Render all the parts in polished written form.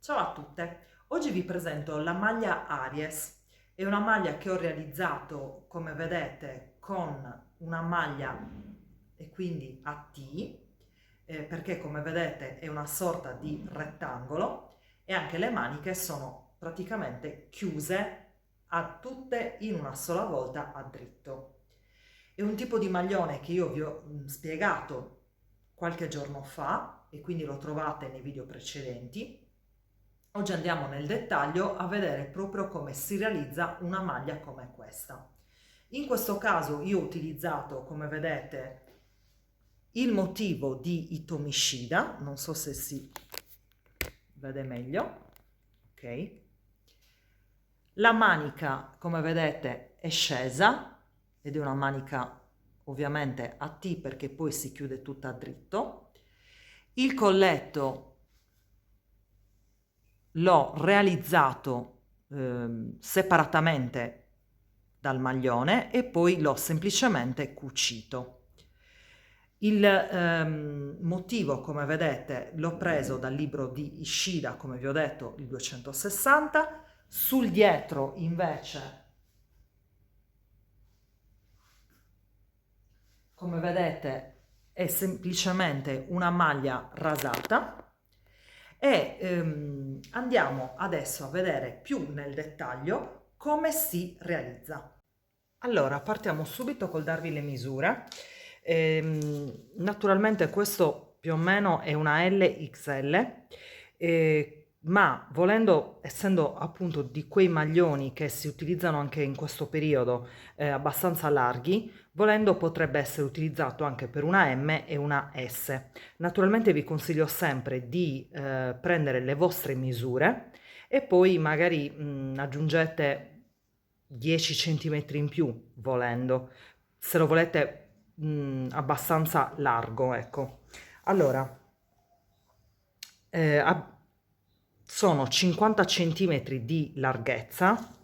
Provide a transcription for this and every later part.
Ciao a tutte, oggi vi presento la maglia Aries. È una maglia che ho realizzato, come vedete, con una maglia e quindi a T, perché come vedete è una sorta di rettangolo e anche le maniche sono praticamente chiuse a tutte in una sola volta a dritto. È un tipo di maglione che io vi ho spiegato qualche giorno fa e quindi lo trovate nei video precedenti. Oggi andiamo nel dettaglio a vedere proprio come si realizza una maglia come questa. In questo caso io ho utilizzato, come vedete, il motivo di Itomi Shida, non so se si vede meglio, ok? La manica, come vedete, è scesa ed è una manica ovviamente a T perché poi si chiude tutta a dritto. Il colletto l'ho realizzato separatamente dal maglione e poi l'ho semplicemente cucito. Il motivo, come vedete, l'ho preso dal libro di Ishida, come vi ho detto, il 260. Sul dietro, invece, come vedete, è semplicemente una maglia rasata. E andiamo adesso a vedere più nel dettaglio come si realizza. Allora, partiamo subito col darvi le misure. Naturalmente questo più o meno è una LXL, ma volendo, essendo appunto di quei maglioni che si utilizzano anche in questo periodo, abbastanza larghi, volendo potrebbe essere utilizzato anche per una M e una S. Naturalmente vi consiglio sempre di prendere le vostre misure e poi magari aggiungete 10 centimetri in più volendo, se lo volete abbastanza largo, ecco. Allora, eh, sono 50 centimetri di larghezza.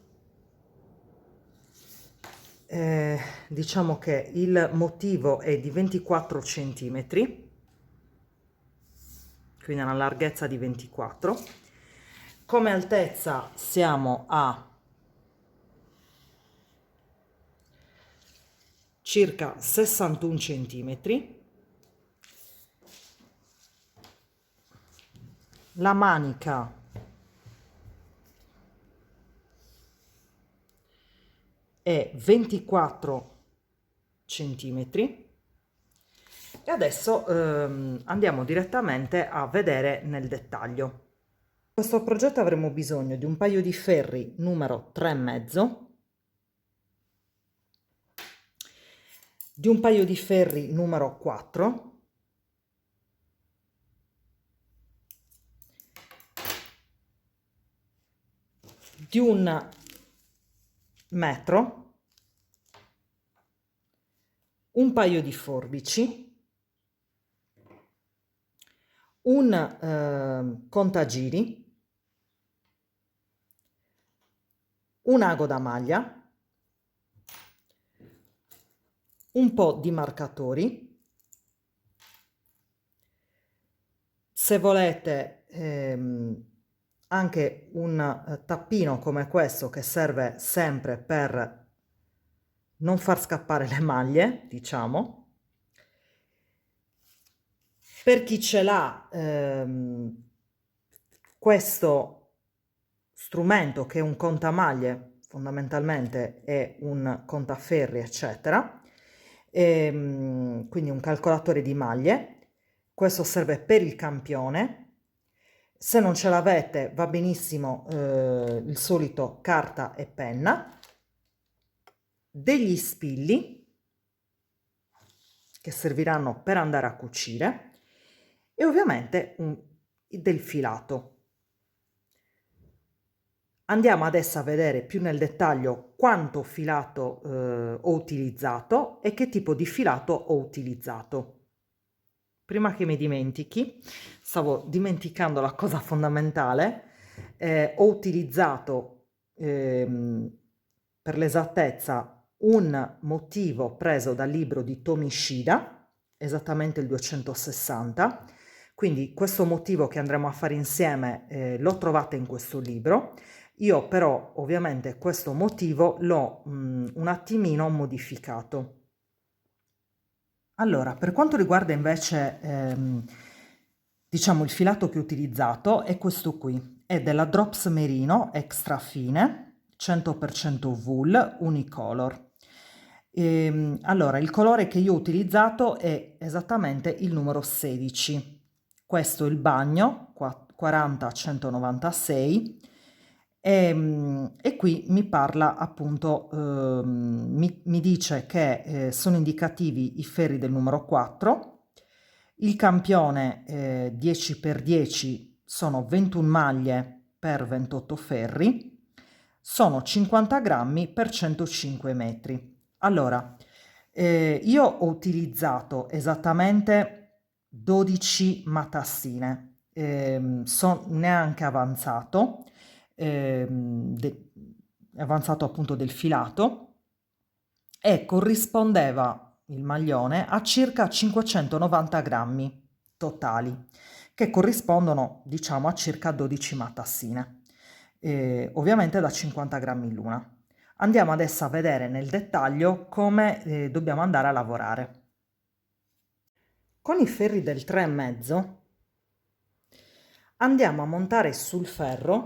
Diciamo che il motivo è di 24 centimetri, quindi una larghezza di 24. Come altezza siamo a circa 61 centimetri. La manica è 24 centimetri. E adesso andiamo direttamente a vedere nel dettaglio. In questo progetto avremo bisogno di un paio di ferri numero 3,5, di un paio di ferri numero 4, di un metro, un paio di forbici, un contagiri, un ago da maglia, un po' di marcatori. Se volete anche un tappino come questo che serve sempre per non far scappare le maglie, diciamo. Per chi ce l'ha questo strumento che è un contamaglie, fondamentalmente è un contaferri, eccetera, quindi un calcolatore di maglie. Questo serve per il campione. Se non ce l'avete va benissimo il solito carta e penna, degli spilli che serviranno per andare a cucire e ovviamente del filato. Andiamo adesso a vedere più nel dettaglio quanto filato ho utilizzato e che tipo di filato ho utilizzato. Prima che mi dimentichi, stavo dimenticando la cosa fondamentale, ho utilizzato per l'esattezza un motivo preso dal libro di Tomi Shida, esattamente il 260. Quindi questo motivo che andremo a fare insieme lo trovate in questo libro. Io però ovviamente questo motivo l'ho un attimino modificato. Allora, per quanto riguarda invece diciamo il filato che ho utilizzato è questo qui, è della Drops Merino extra fine, 100% wool, unicolor. Allora, il colore che io ho utilizzato è esattamente il numero 16. Questo è il bagno 40-196 e qui mi parla appunto, mi dice che sono indicativi i ferri del numero 4, il campione 10x10 sono 21 maglie per 28 ferri, sono 50 grammi per 105 metri. Allora, io ho utilizzato esattamente 12 matassine, neanche avanzato, avanzato appunto del filato, e corrispondeva il maglione a circa 590 grammi totali, che corrispondono diciamo a circa 12 matassine, ovviamente da 50 grammi l'una. Andiamo adesso a vedere nel dettaglio come dobbiamo andare a lavorare. Con i ferri del 3,5 andiamo a montare sul ferro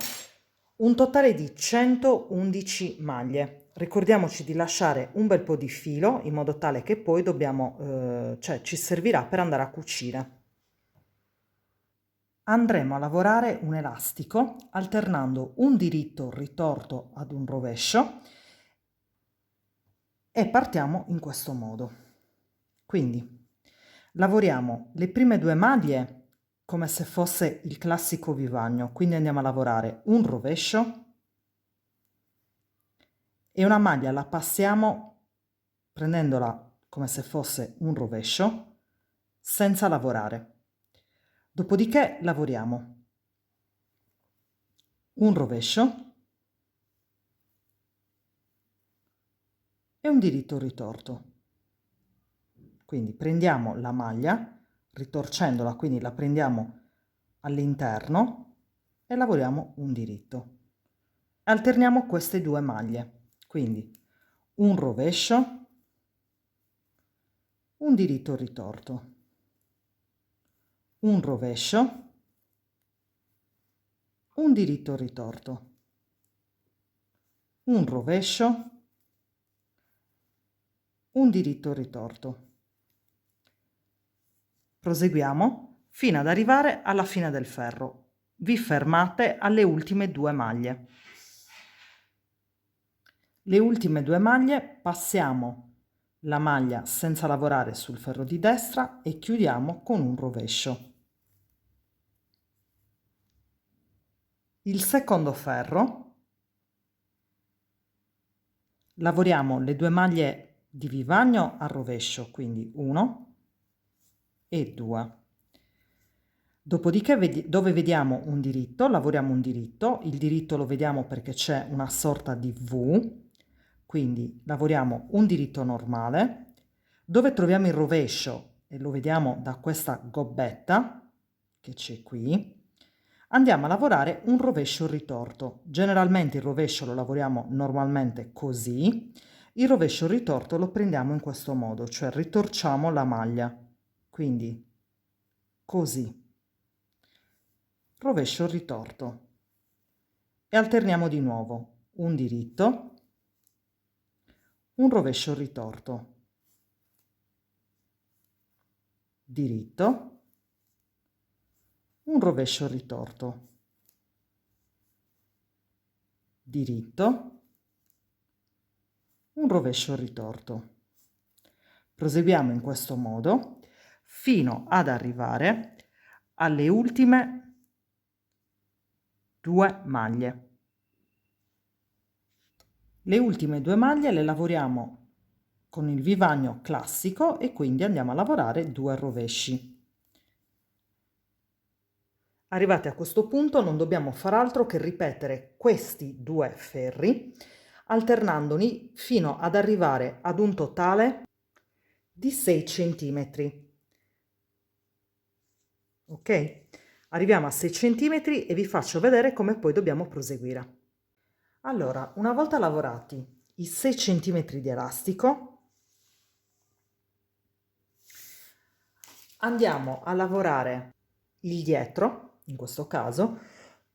un totale di 111 maglie. Ricordiamoci di lasciare un bel po' di filo in modo tale che poi dobbiamo, cioè ci servirà per andare a cucire. Andremo a lavorare un elastico alternando un diritto ritorto ad un rovescio e partiamo in questo modo. Quindi lavoriamo le prime 2 maglie come se fosse il classico vivagno, quindi andiamo a lavorare un rovescio e una maglia la passiamo prendendola come se fosse un rovescio senza lavorare. Dopodiché lavoriamo un rovescio e un diritto ritorto. Quindi prendiamo la maglia, ritorcendola, quindi la prendiamo all'interno e lavoriamo un diritto. Alterniamo queste 2 maglie, quindi un rovescio, un diritto ritorto, un rovescio, un diritto ritorto, un rovescio, un diritto ritorto. Proseguiamo fino ad arrivare alla fine del ferro. Vi fermate alle ultime 2 maglie. Le ultime 2 maglie passiamo la maglia senza lavorare sul ferro di destra e chiudiamo con un rovescio. Il secondo ferro lavoriamo le 2 maglie di vivagno a rovescio, quindi 1 e 2. Dopodiché dove vediamo un diritto, lavoriamo un diritto, il diritto lo vediamo perché c'è una sorta di V, quindi lavoriamo un diritto normale, dove troviamo il rovescio, e lo vediamo da questa gobbetta che c'è qui, andiamo a lavorare un rovescio ritorto. Generalmente il rovescio lo lavoriamo normalmente così, il rovescio ritorto lo prendiamo in questo modo, cioè ritorciamo la maglia, quindi così. Rovescio ritorto e alterniamo di nuovo un diritto, un rovescio ritorto, diritto, un rovescio ritorto, diritto, un rovescio ritorto. Proseguiamo in questo modo fino ad arrivare alle ultime 2 maglie. Le ultime 2 maglie le lavoriamo con il vivagno classico e quindi andiamo a lavorare 2 rovesci. Arrivati a questo punto non dobbiamo far altro che ripetere questi 2 ferri alternandoli fino ad arrivare ad un totale di 6 centimetri. ok? Arriviamo a 6 centimetri e vi faccio vedere come poi dobbiamo proseguire. Allora, una volta lavorati i 6 centimetri di elastico, andiamo a lavorare il dietro, in questo caso,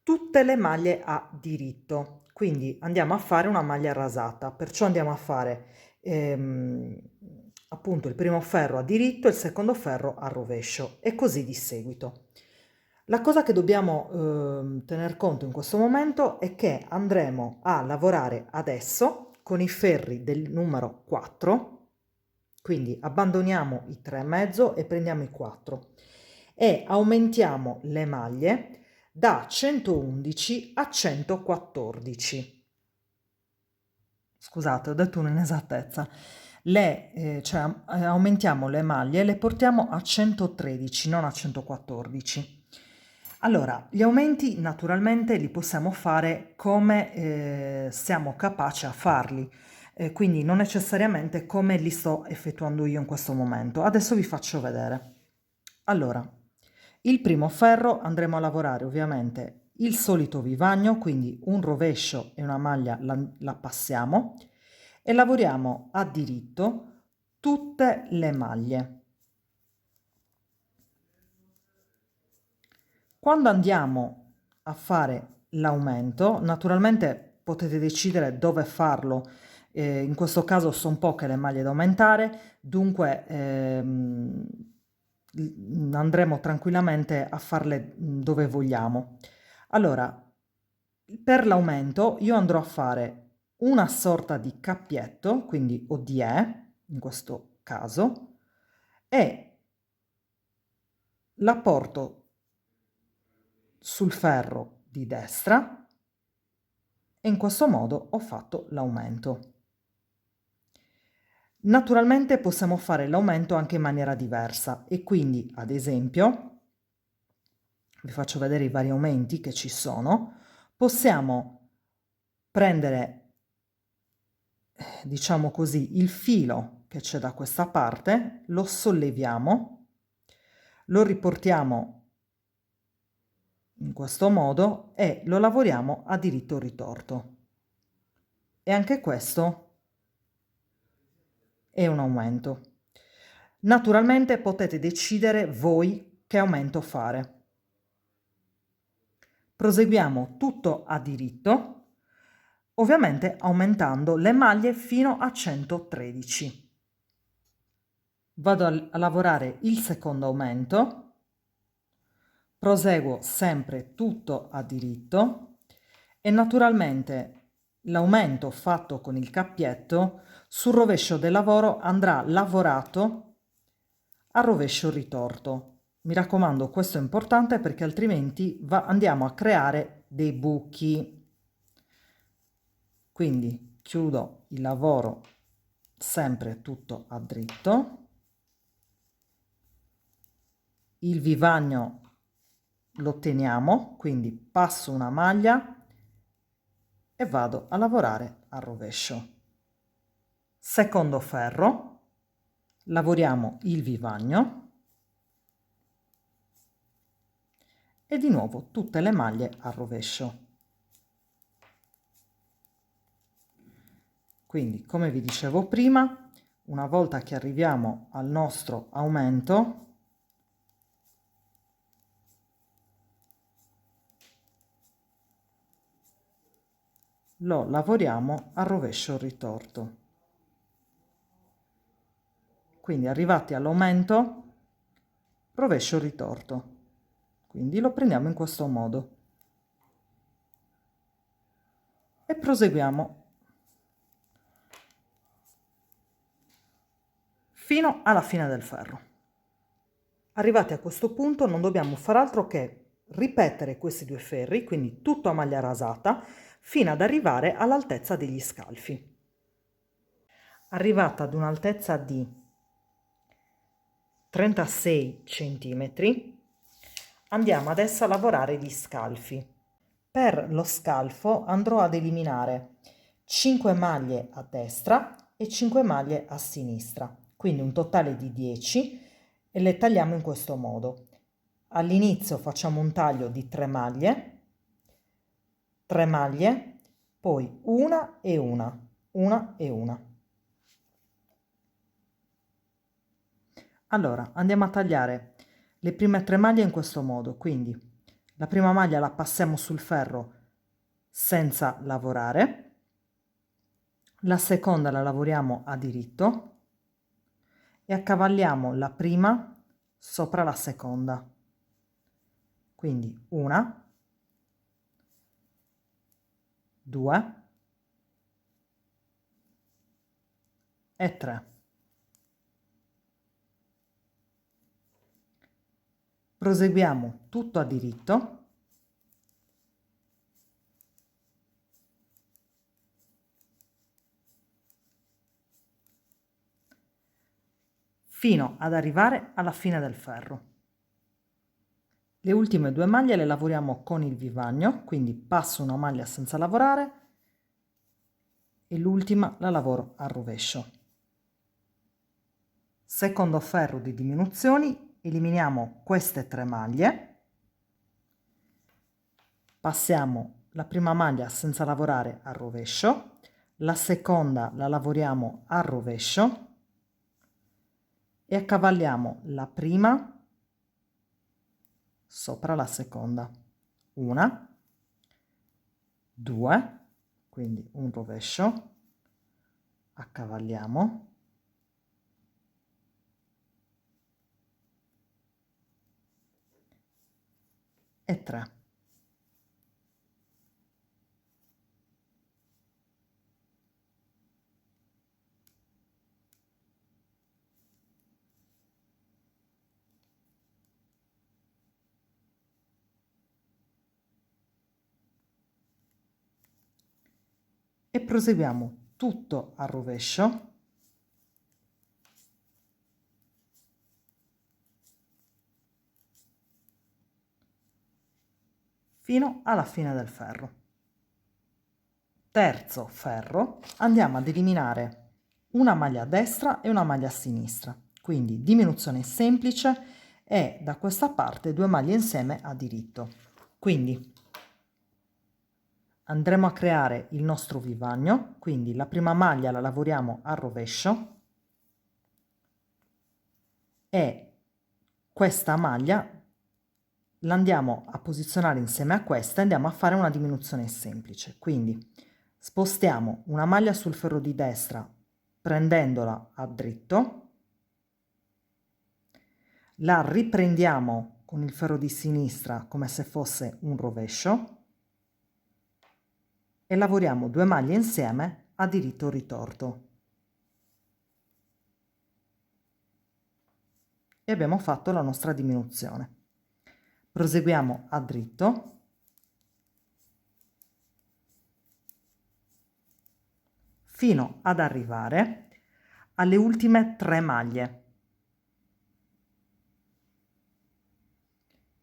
tutte le maglie a diritto. Quindi andiamo a fare una maglia rasata, perciò andiamo a fare appunto il primo ferro a diritto e il secondo ferro a rovescio e così di seguito. La cosa che dobbiamo tener conto in questo momento è che andremo a lavorare adesso con i ferri del numero 4, quindi abbandoniamo i 3,5 e prendiamo i 4 e aumentiamo le maglie da 111 a 114. Scusate, ho detto un'inesattezza. Aumentiamo le maglie e le portiamo a 113, non a 114. Allora, gli aumenti naturalmente li possiamo fare come siamo capaci a farli, quindi non necessariamente come li sto effettuando io in questo momento. Adesso vi faccio vedere. Allora, il primo ferro andremo a lavorare ovviamente il solito vivagno, quindi un rovescio e una maglia la passiamo e lavoriamo a diritto tutte le maglie. Quando andiamo a fare l'aumento, naturalmente potete decidere dove farlo. In questo caso sono poche le maglie da aumentare, dunque andremo tranquillamente a farle dove vogliamo. Allora, per l'aumento io andrò a fare una sorta di cappietto, quindi ODE in questo caso, e la porto sul ferro di destra e in questo modo ho fatto l'aumento. Naturalmente possiamo fare l'aumento anche in maniera diversa e quindi, ad esempio, vi faccio vedere i vari aumenti che ci sono, possiamo prendere, diciamo così, il filo che c'è da questa parte, lo solleviamo, lo riportiamo in questo modo e lo lavoriamo a diritto ritorto. E anche questo è un aumento. Naturalmente potete decidere voi che aumento fare. Proseguiamo tutto a diritto, ovviamente aumentando le maglie fino a 113. Vado a lavorare il secondo aumento, proseguo sempre tutto a diritto e naturalmente l'aumento fatto con il cappietto sul rovescio del lavoro andrà lavorato a rovescio ritorto. Mi raccomando, questo è importante perché altrimenti andiamo a creare dei buchi. Quindi chiudo il lavoro sempre tutto a dritto. Il vivagno lo teniamo, quindi passo una maglia e vado a lavorare a rovescio. Secondo ferro, lavoriamo il vivagno e di nuovo tutte le maglie a rovescio. Quindi, come vi dicevo prima, una volta che arriviamo al nostro aumento, lo lavoriamo a rovescio ritorto. Quindi arrivati all'aumento, rovescio ritorto. Quindi lo prendiamo in questo modo. E proseguiamo fino alla fine del ferro. Arrivati a questo punto non dobbiamo far altro che ripetere questi due ferri, quindi tutto a maglia rasata, fino ad arrivare all'altezza degli scalfi. Arrivata ad un'altezza di 36 centimetri, andiamo adesso a lavorare gli scalfi. Per lo scalfo andrò ad eliminare 5 maglie a destra e 5 maglie a sinistra, quindi un totale di 10 e le tagliamo in questo modo. All'inizio facciamo un taglio di 3 maglie, poi una e una e una. Allora, andiamo a tagliare le prime 3 maglie in questo modo, quindi la prima maglia la passiamo sul ferro senza lavorare, la seconda la lavoriamo a diritto e accavalliamo la prima sopra la seconda. Quindi una, due e tre. Proseguiamo tutto a diritto fino ad arrivare alla fine del ferro. Le ultime 2 maglie le lavoriamo con il vivagno, quindi passo una maglia senza lavorare e l'ultima la lavoro a rovescio. Secondo ferro di diminuzioni, eliminiamo queste 3 maglie, passiamo la prima maglia senza lavorare a rovescio, la seconda la lavoriamo a rovescio e accavalliamo la prima sopra la seconda. Una, due, quindi un rovescio, accavalliamo e 3. E proseguiamo tutto a rovescio fino alla fine del ferro. Terzo ferro, andiamo ad eliminare una maglia a destra e una maglia a sinistra, quindi diminuzione semplice e da questa parte 2 maglie insieme a diritto. Quindi andremo a creare il nostro vivagno, quindi la prima maglia la lavoriamo a rovescio e questa maglia la andiamo a posizionare insieme a questa e andiamo a fare una diminuzione semplice. Quindi spostiamo una maglia sul ferro di destra prendendola a dritto, la riprendiamo con il ferro di sinistra come se fosse un rovescio e lavoriamo 2 maglie insieme a diritto ritorto. E abbiamo fatto la nostra diminuzione. Proseguiamo a dritto fino ad arrivare alle ultime 3 maglie.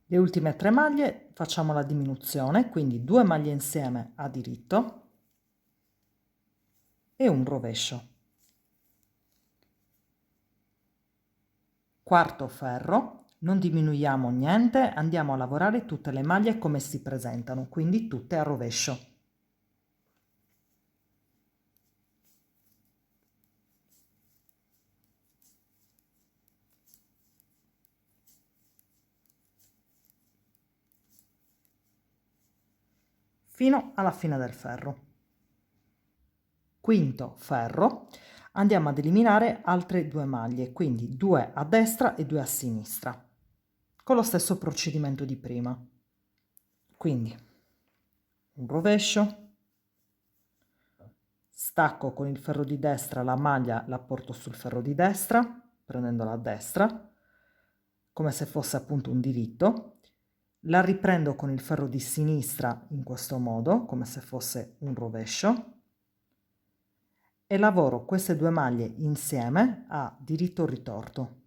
Le ultime 3 maglie facciamo la diminuzione, quindi 2 maglie insieme a diritto e un rovescio. Quarto ferro, non diminuiamo niente, andiamo a lavorare tutte le maglie come si presentano, quindi tutte a rovescio. Fino alla fine del ferro. Quinto ferro, andiamo ad eliminare altre 2 maglie, quindi 2 a destra e 2 a sinistra, con lo stesso procedimento di prima. Quindi un rovescio, stacco con il ferro di destra la maglia, la porto sul ferro di destra, prendendola a destra, come se fosse appunto un diritto, la riprendo con il ferro di sinistra in questo modo, come se fosse un rovescio, e lavoro queste 2 maglie insieme a diritto ritorto.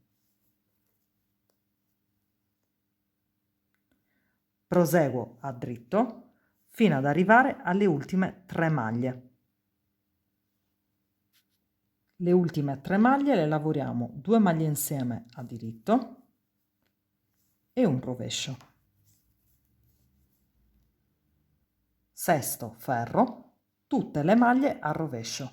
Proseguo a dritto fino ad arrivare alle ultime 3 maglie. Le ultime 3 maglie le lavoriamo 2 maglie insieme a diritto e un rovescio. Sesto ferro, tutte le maglie al rovescio.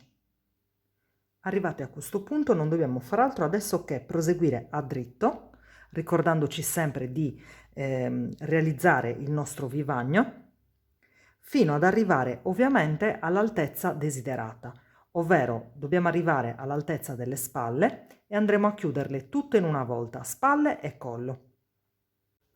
Arrivati a questo punto non dobbiamo fare altro adesso che proseguire a dritto, ricordandoci sempre di realizzare il nostro vivagno, fino ad arrivare ovviamente all'altezza desiderata, ovvero dobbiamo arrivare all'altezza delle spalle e andremo a chiuderle tutte in una volta, spalle e collo.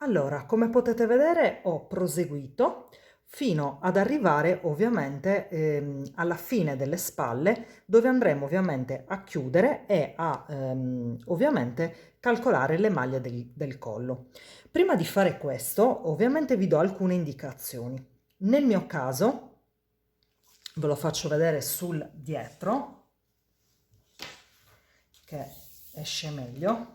Allora, come potete vedere ho proseguito fino ad arrivare ovviamente alla fine delle spalle, dove andremo ovviamente a chiudere e a ovviamente calcolare le maglie del collo. Prima di fare questo ovviamente vi do alcune indicazioni. Nel mio caso ve lo faccio vedere sul dietro che esce meglio.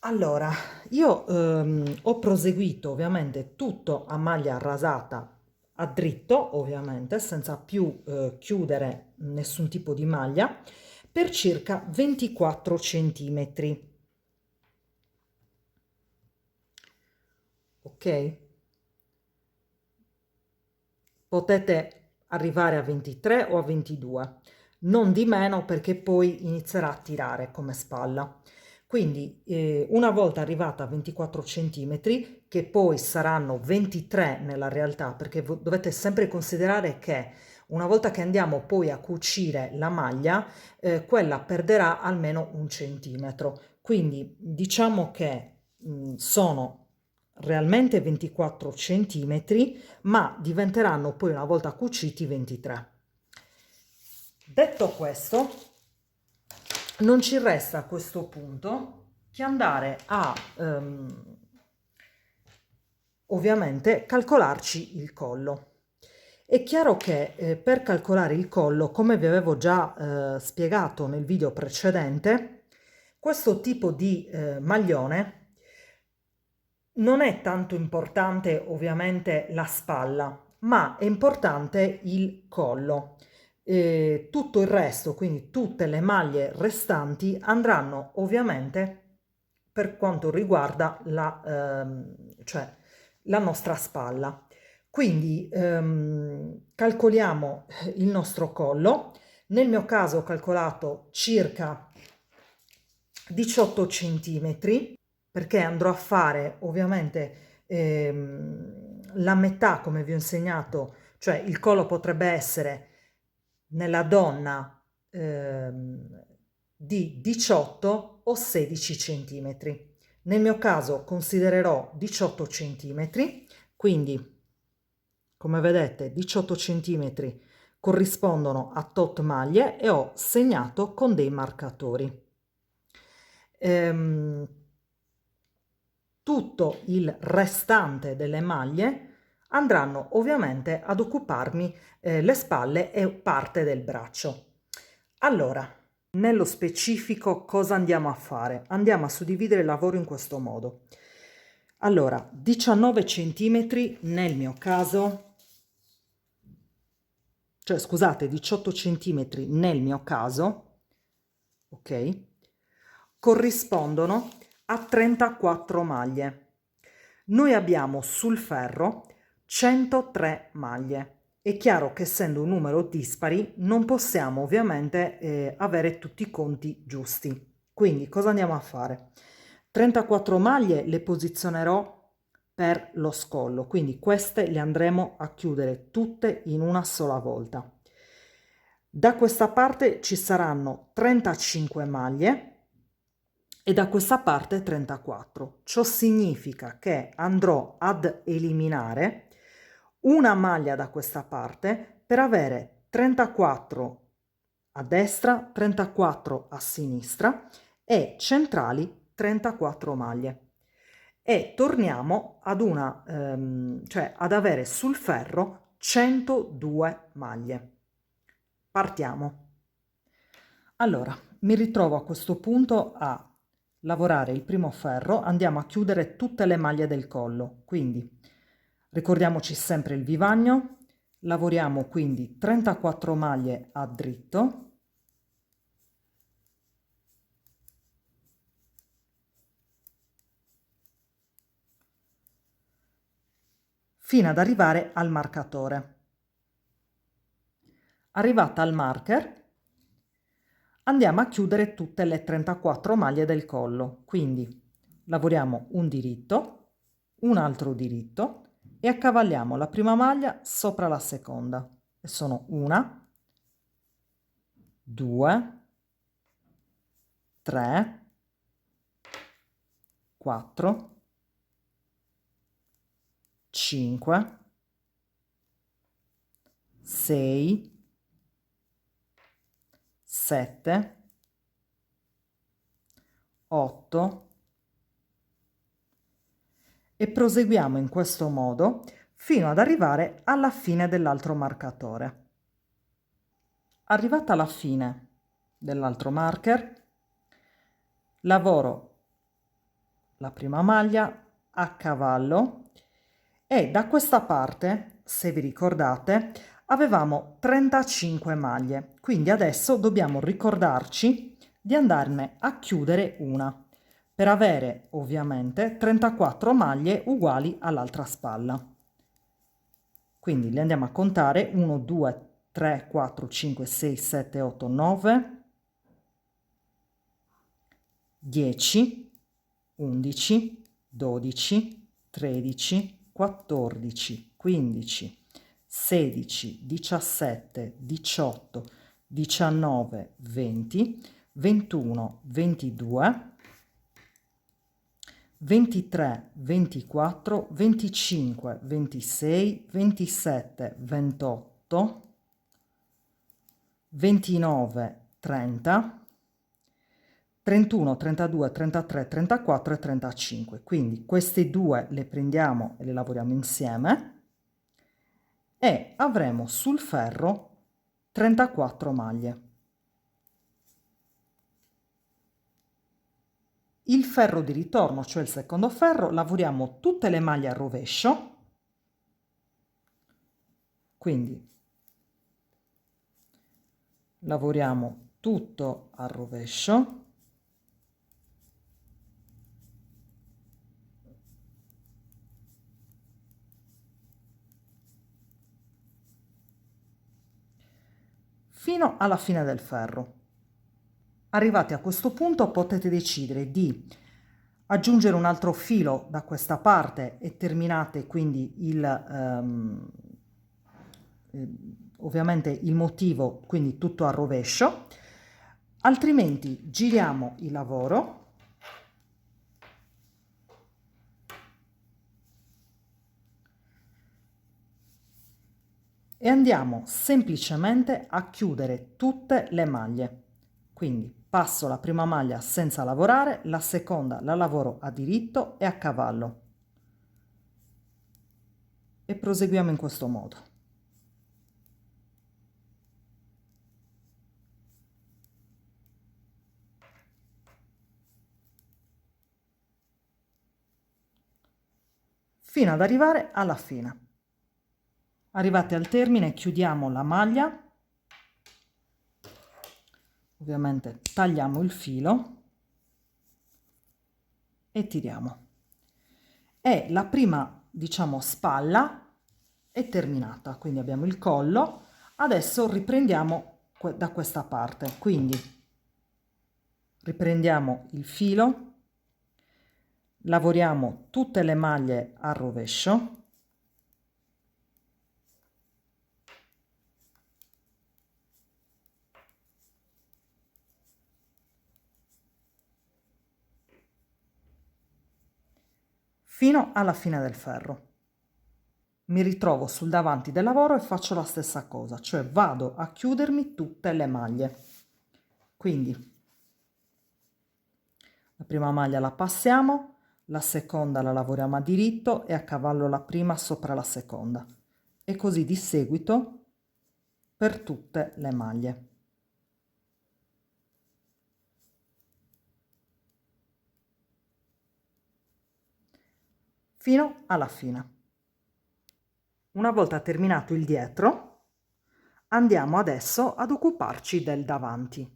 Allora, io ho proseguito ovviamente tutto a maglia rasata a dritto, ovviamente, senza più chiudere nessun tipo di maglia, per circa 24 centimetri. Ok? Potete arrivare a 23 o a 22, non di meno perché poi inizierà a tirare come spalla. Quindi una volta arrivata a 24 centimetri, che poi saranno 23 nella realtà, perché dovete sempre considerare che una volta che andiamo poi a cucire la maglia, quella perderà almeno un centimetro. Quindi diciamo che sono realmente 24 centimetri, ma diventeranno poi una volta cuciti 23. Detto questo, non ci resta a questo punto che andare a ovviamente calcolarci il collo. È chiaro che per calcolare il collo, come vi avevo già spiegato nel video precedente, questo tipo di maglione non è tanto importante ovviamente la spalla, ma è importante il collo. Tutto il resto, quindi tutte le maglie restanti, andranno ovviamente per quanto riguarda cioè la nostra spalla. Quindi calcoliamo il nostro collo. Nel mio caso ho calcolato circa 18 centimetri, perché andrò a fare ovviamente la metà, come vi ho insegnato, cioè il collo potrebbe essere nella donna di 18 o 16 centimetri. Nel mio caso considererò 18 centimetri, quindi come vedete 18 centimetri corrispondono a tot maglie e ho segnato con dei marcatori. Tutto il restante delle maglie andranno ovviamente ad occuparmi le spalle e parte del braccio. Allora, nello specifico cosa andiamo a fare? Andiamo a suddividere il lavoro in questo modo. Allora, 19 centimetri nel mio caso, cioè scusate, 18 centimetri nel mio caso, ok, corrispondono a 34 maglie. Noi abbiamo sul ferro 103 maglie. È chiaro che essendo un numero dispari non possiamo ovviamente avere tutti i conti giusti. Quindi cosa andiamo a fare? 34 maglie le posizionerò per lo scollo, quindi queste le andremo a chiudere tutte in una sola volta. Da questa parte ci saranno 35 maglie e da questa parte 34. Ciò significa che andrò ad eliminare una maglia da questa parte per avere 34 a destra, 34 a sinistra e centrali 34 maglie. E torniamo ad cioè ad avere sul ferro 102 maglie. Partiamo. Allora, mi ritrovo a questo punto a lavorare il primo ferro, andiamo a chiudere tutte le maglie del collo, quindi ricordiamoci sempre il vivagno, lavoriamo quindi 34 maglie a dritto, fino ad arrivare al marcatore. Arrivata al marker, andiamo a chiudere tutte le 34 maglie del collo, quindi lavoriamo un diritto, un altro diritto e accavalliamo la prima maglia sopra la seconda. E sono 1, 2, 3, 4, 5, 6, 7, 8 e proseguiamo in questo modo fino ad arrivare alla fine dell'altro marcatore. Arrivata alla fine dell'altro marker, lavoro la prima maglia a cavallo e da questa parte, se vi ricordate, avevamo 35 maglie, quindi adesso dobbiamo ricordarci di andarne a chiudere una per avere ovviamente 34 maglie uguali all'altra spalla. Quindi le andiamo a contare: 1, 2, 3, 4, 5, 6, 7, 8, 9, 10, 11, 12, 13, 14, 15, 16, 17, 18, 19, 20, 21, 22, 23, 24, 25, 26, 27, 28, 29, 30, 31, 32, 33, 34 e 35. Quindi queste due le prendiamo e le lavoriamo insieme e avremo sul ferro 34 maglie. Il ferro di ritorno, cioè il secondo ferro, lavoriamo tutte le maglie a rovescio, quindi lavoriamo tutto a rovescio. Fino alla fine del ferro. Arrivati a questo punto potete decidere di aggiungere un altro filo da questa parte e terminate quindi ovviamente il motivo, quindi tutto a rovescio, altrimenti giriamo il lavoro e andiamo semplicemente a chiudere tutte le maglie. Quindi passo la prima maglia senza lavorare, la seconda la lavoro a diritto e a cavallo. E proseguiamo in questo modo. Fino ad arrivare alla fine. Arrivati al termine chiudiamo la maglia, ovviamente tagliamo il filo e tiriamo. E la prima, diciamo, spalla è terminata, quindi abbiamo il collo. Adesso riprendiamo da questa parte, quindi riprendiamo il filo, lavoriamo tutte le maglie a rovescio. Fino alla fine del ferro. Mi ritrovo sul davanti del lavoro e faccio la stessa cosa, cioè vado a chiudermi tutte le maglie. Quindi la prima maglia la passiamo, la seconda la lavoriamo a diritto e a cavallo la prima sopra la seconda. E così di seguito per tutte le maglie. Fino alla fine. Una volta terminato il dietro, andiamo adesso ad occuparci del davanti.